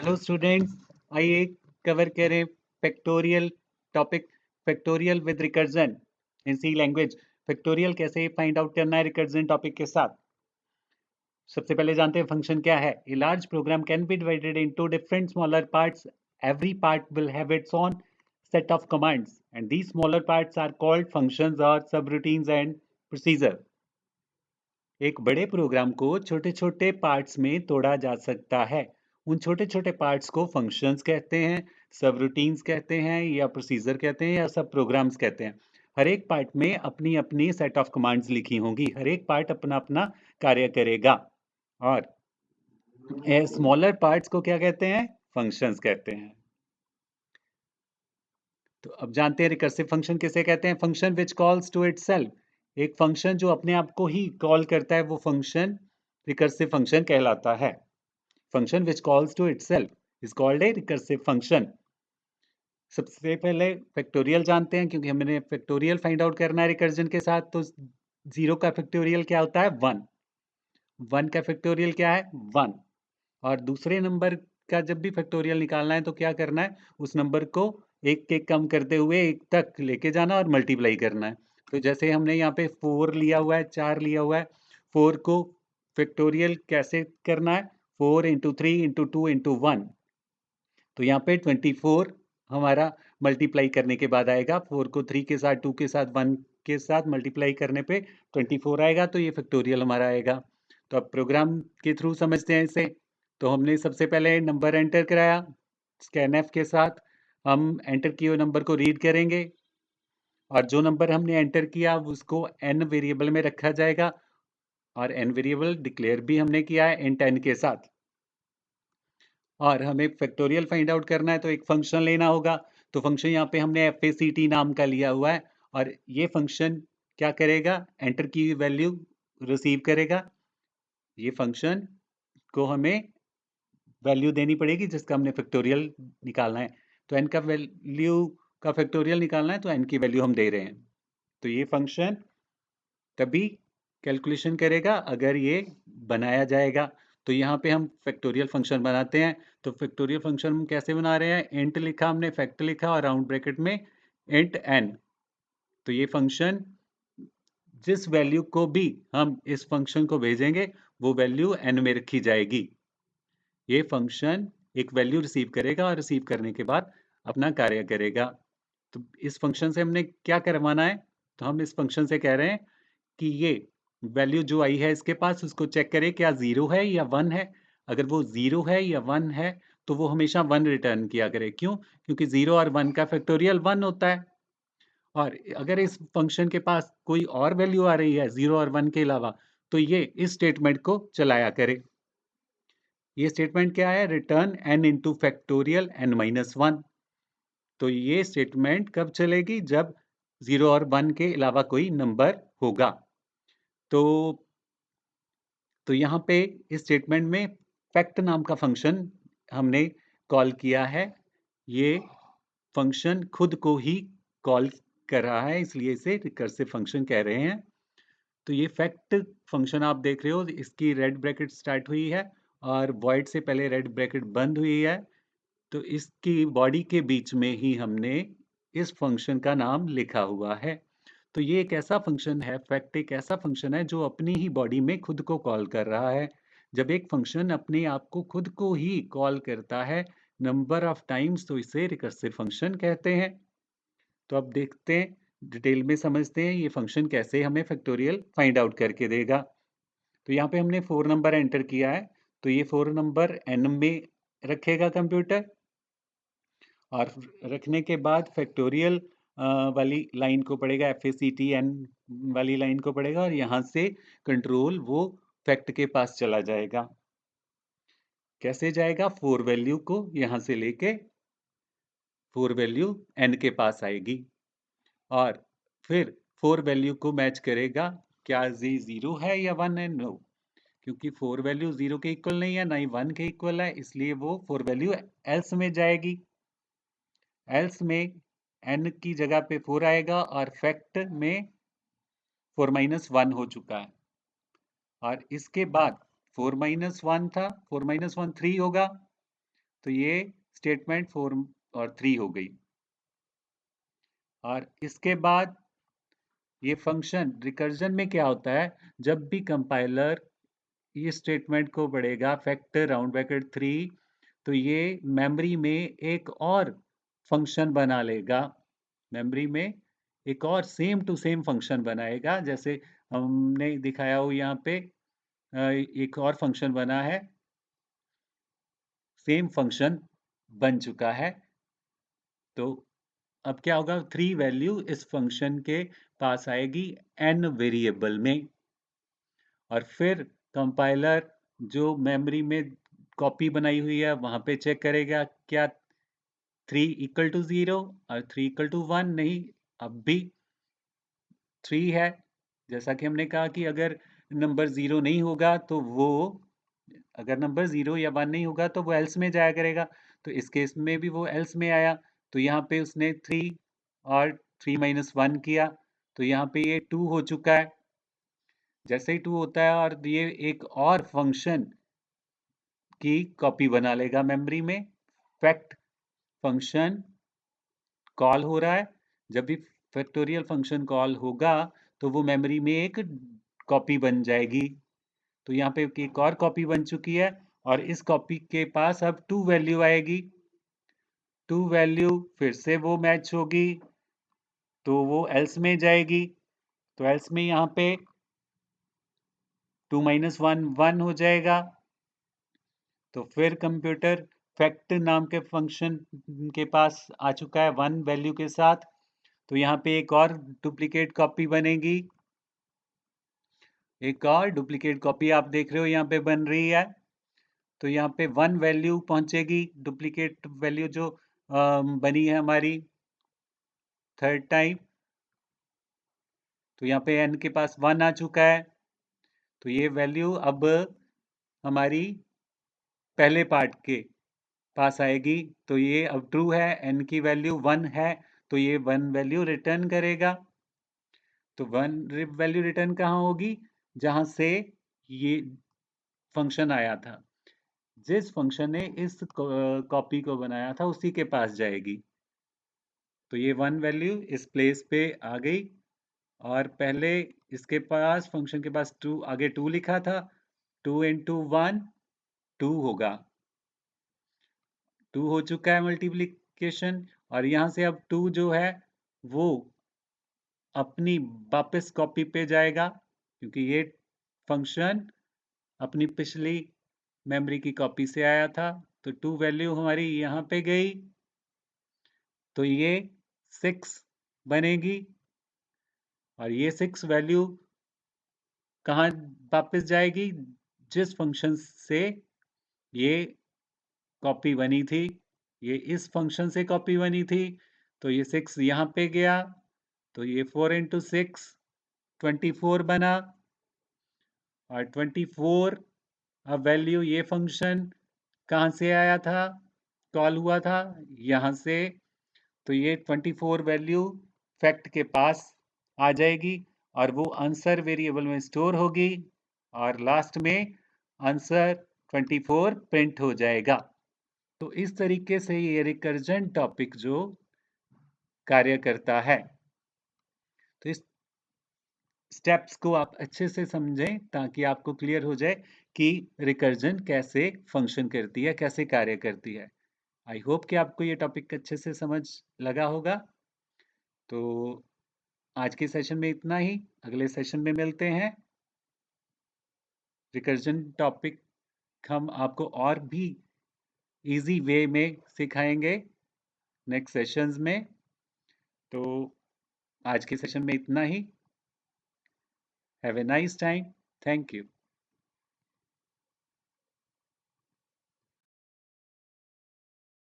Hello students, आइए cover करें factorial topic. Factorial with recursion in C language. Factorial कैसे find out करना है रिकर्जन टॉपिक के साथ। सबसे पहले जानते हैं फंक्शन क्या है। A large program can be divided into different smaller parts. Every part will have its own set of commands and these smaller parts are called functions or subroutines and procedure। एक बड़े programme को छोटे छोटे parts में तोड़ा जा सकता है। उन छोटे छोटे पार्ट्स को फंक्शंस कहते हैं, सब रूटीन्स कहते हैं, या प्रोसीजर कहते हैं, या सब प्रोग्राम्स कहते हैं। हर एक पार्ट में अपनी अपनी सेट ऑफ कमांड्स लिखी होंगी। हर एक पार्ट अपना अपना कार्य करेगा। और स्मॉलर पार्ट्स को क्या कहते हैं? फंक्शंस कहते हैं। तो अब जानते हैं रिकर्सिव फंक्शन किसे कहते हैं। Function which calls to itself. एक फंक्शन जो अपने आप को ही कॉल करता है वो फंक्शन रिकर्सिव फंक्शन कहलाता है। Function which calls to itself is called a recursive function. सबसे पहले फैक्टोरियल जानते हैं, क्योंकि हमने फैक्टोरियल फाइंड आउट करना है रिकर्जन के साथ। तो 0 का फैक्टोरियल क्या होता है? 1। 1 का फैक्टोरियल क्या है? 1। और दूसरे नंबर का जब भी फैक्टोरियल निकालना है तो क्या करना है? उस नंबर को एक एक कम करते हुए 1 तक लेके जाना और मल्टीप्लाई करना है। तो जैसे हमने यहाँ पे 4 लिया हुआ है, 4 लिया हुआ है। 4 को फैक्टोरियल कैसे करना है? 4 इंटू 3 इंटू 2 इंटू 1। तो यहाँ पे 24 हमारा मल्टीप्लाई करने के बाद आएगा। 4 को 3 के साथ, 2 के साथ, 1 के साथ मल्टीप्लाई करने पे 24 आएगा। तो ये फैक्टोरियल हमारा आएगा। तो अब प्रोग्राम के थ्रू समझते हैं इसे। तो हमने सबसे पहले नंबर एंटर कराया स्कैनएफ के साथ। हम एंटर किए हुए नंबर को रीड करेंगे और जो नंबर हमने एंटर किया उसको n वेरिएबल में रखा जाएगा। और n वेरिएबल डिक्लेयर भी हमने किया है इंट n के साथ। और हमें फैक्टोरियल फाइंड आउट करना है तो एक फंक्शन लेना होगा। तो फंक्शन यहाँ पे हमने FACT नाम का लिया हुआ है। और ये फंक्शन क्या करेगा? एंटर की वैल्यू रिसीव करेगा। ये फंक्शन को हमें वैल्यू देनी पड़ेगी जिसका हमने फैक्टोरियल निकालना है। तो n का वैल्यू का फैक्टोरियल निकालना है तो n की वैल्यू हम दे रहे हैं। तो ये फंक्शन तभी कैलकुलेशन करेगा अगर ये बनाया जाएगा। तो यहाँ पे हम फैक्टोरियल फंक्शन बनाते हैं। तो फैक्टोरियल फंक्शन हम कैसे बना रहे हैं? इंट लिखा हमने, फैक्ट लिखा और राउंड ब्रैकेट में इंट n। तो ये फंक्शन जिस वैल्यू को भी हम इस फंक्शन को भेजेंगे वो वैल्यू n में रखी जाएगी। ये फंक्शन एक वैल्यू रिसीव करेगा और रिसीव करने के बाद अपना कार्य करेगा। तो इस फंक्शन से हमने क्या करवाना है? तो हम इस फंक्शन से कह रहे हैं कि ये वैल्यू जो आई है इसके पास, उसको चेक करें क्या 0 है या 1 है। अगर वो 0 है या 1 है तो वो हमेशा 1 रिटर्न किया करे। क्यों? क्योंकि 0 और 1 का फैक्टोरियल 1 होता है। और अगर इस फंक्शन के पास कोई और वैल्यू आ रही है 0 और 1 के अलावा, तो ये इस स्टेटमेंट को चलाया करे। ये स्टेटमेंट क्या है? Return n into factorial n minus 1। तो ये स्टेटमेंट कब चलेगी? जब 0 और 1 के अलावा कोई नंबर होगा। तो यहाँ पे इस स्टेटमेंट में फैक्ट नाम का फंक्शन हमने कॉल किया है। ये फंक्शन खुद को ही कॉल कर रहा है, इसलिए इसे रिकर्सिव फंक्शन कह रहे हैं। तो ये फैक्ट फंक्शन आप देख रहे हो, इसकी रेड ब्रैकेट स्टार्ट हुई है और वॉइड से पहले रेड ब्रैकेट बंद हुई है। तो इसकी बॉडी के बीच में ही हमने इस फंक्शन का नाम लिखा हुआ है। तो ये एक ऐसा फंक्शन है, फैक्ट एक ऐसा फंक्शन है जो अपनी ही बॉडी में खुद को कॉल कर रहा है। जब एक फंक्शन अपने आप को खुद को ही कॉल करता है नंबर ऑफ टाइम्स, तो इसे रिकर्सिव फंक्शन कहते हैं। तो अब देखते हैं, डिटेल में समझते हैं ये फंक्शन कैसे हमें फैक्टोरियल फाइंड आउट करके देगा। तो यहाँ पे हमने 4 नंबर एंटर किया है। तो ये 4 नंबर n में रखेगा कंप्यूटर। और रखने के बाद फैक्टोरियल वाली लाइन को पढ़ेगा, FACTN वाली लाइन को पढ़ेगा और यहाँ से कंट्रोल वो फैक्ट के पास चला जाएगा। कैसे जाएगा? 4 वैल्यू को यहाँ से लेके 4 वैल्यू n के पास आएगी और फिर 4 वैल्यू को मैच करेगा। क्या जी 0 है या 1 है? नो, क्योंकि 4 वैल्यू 0 के इक्वल नहीं है, ना ही 1 के इक्वल है, इसलिए वो 4 वैल्यू एल्स में जाएगी। एल्स में n की जगह पे 4 आएगा और फैक्ट में 4 माइनस 1 हो चुका है। और इसके बाद 4 माइनस 1 था, 4 माइनस 1 3 होगा। तो ये स्टेटमेंट 4 और 3 हो गई। और इसके बाद ये फंक्शन रिकर्जन में क्या होता है, जब भी कंपाइलर ये स्टेटमेंट को पढ़ेगा फैक्टर राउंड ब्रैकेट 3, तो ये मेमोरी में एक और फंक्शन बना लेगा। मेमोरी में एक और सेम टू सेम फंक्शन बनाएगा, जैसे हमने दिखाया हो यहाँ पे एक और फंक्शन बना है, सेम फंक्शन बन चुका है। तो अब क्या होगा, 3 वैल्यू इस फंक्शन के पास आएगी n वेरिएबल में, और फिर कंपाइलर जो मेमोरी में कॉपी बनाई हुई है वहां पे चेक करेगा क्या 3 इक्वल टू 0 और 3 इक्वल टू 1, नहीं, अब भी 3 है। जैसा कि हमने कहा कि अगर नंबर 0 नहीं होगा तो वो, अगर नंबर 0 या 1 नहीं होगा तो वो एल्स में जाया करेगा। तो इस केस में भी वो एल्स में आया, तो यहाँ पे उसने 3 और 3 माइनस 1 किया, तो यहाँ पे ये 2 हो चुका है। जैसे ही 2 होता है और ये एक और फंक्शन की कॉपी बना लेगा मेमोरी में। फैक्ट फंक्शन कॉल हो रहा है, जब भी फैक्टोरियल फंक्शन कॉल होगा तो वो मेमोरी में एक कॉपी बन जाएगी। तो यहाँ पे एक और कॉपी बन चुकी है, और इस कॉपी के पास अब 2 वैल्यू आएगी। 2 वैल्यू फिर से वो मैच होगी, तो वो एल्स में जाएगी। तो एल्स में यहाँ पे 2 माइनस 1 1 हो जाएगा। तो फिर कंप्यूटर फैक्ट नाम के फंक्शन के पास आ चुका है 1 वैल्यू के साथ। तो यहाँ पे एक और डुप्लीकेट कॉपी बनेगी, एक और डुप्लीकेट कॉपी आप देख रहे हो यहाँ पे बन रही है। तो यहाँ पे 1 वैल्यू पहुंचेगी, डुप्लीकेट वैल्यू जो बनी है हमारी थर्ड टाइम। तो यहाँ पे n के पास 1 आ चुका है, तो ये वैल्यू अब हमारी पहले पार्ट के पास आएगी। तो ये अब ट्रू है, n की वैल्यू 1 है, तो ये 1 वैल्यू रिटर्न करेगा। तो 1 वैल्यू रिटर्न कहाँ होगी, जहां से ये फंक्शन आया था, जिस फंक्शन ने इस कॉपी को बनाया था उसी के पास जाएगी। तो ये 1 वैल्यू इस प्लेस पे आ गई, और पहले इसके पास फंक्शन के पास 2 आगे 2 लिखा था, 2 इंटू 1 2 होगा, 2 हो चुका है मल्टीप्लीकेशन। और यहां से अब 2 जो है वो अपनी वापस कॉपी पे जाएगा, क्योंकि ये फंक्शन अपनी पिछली मेमोरी की कॉपी से आया था। तो 2 वैल्यू हमारी यहाँ पे गई, तो ये 6 बनेगी। और ये 6 वैल्यू कहाँ वापस जाएगी, जिस फंक्शन से ये कॉपी बनी थी, ये इस फंक्शन से कॉपी बनी थी। तो ये 6 यहाँ पे गया, तो ये 4 इंटू 6 24 बना। और 24 अब वैल्यू ये फंक्शन कहाँ से आया था, कॉल हुआ था यहाँ से। तो ये 24 वैल्यू फैक्ट के पास आ जाएगी, और वो आंसर वेरिएबल में स्टोर होगी, और लास्ट में आंसर 24 प्रिंट हो जाएगा। तो इस तरीके से ये रिकर्जन टॉपिक जो कार्य करता है। तो इस स्टेप्स को आप अच्छे से समझें ताकि आपको क्लियर हो जाए कि रिकर्जन कैसे फंक्शन करती है, कैसे कार्य करती है। आई होप कि आपको ये टॉपिक अच्छे से समझ लगा होगा। तो आज के सेशन में इतना ही, अगले सेशन में मिलते हैं। रिकर्जन टॉपिक हम आपको और भी इजी वे में सिखाएंगे नेक्स्ट सेशंस में। तो आज के सेशन में इतना ही। Have a nice time. Thank you.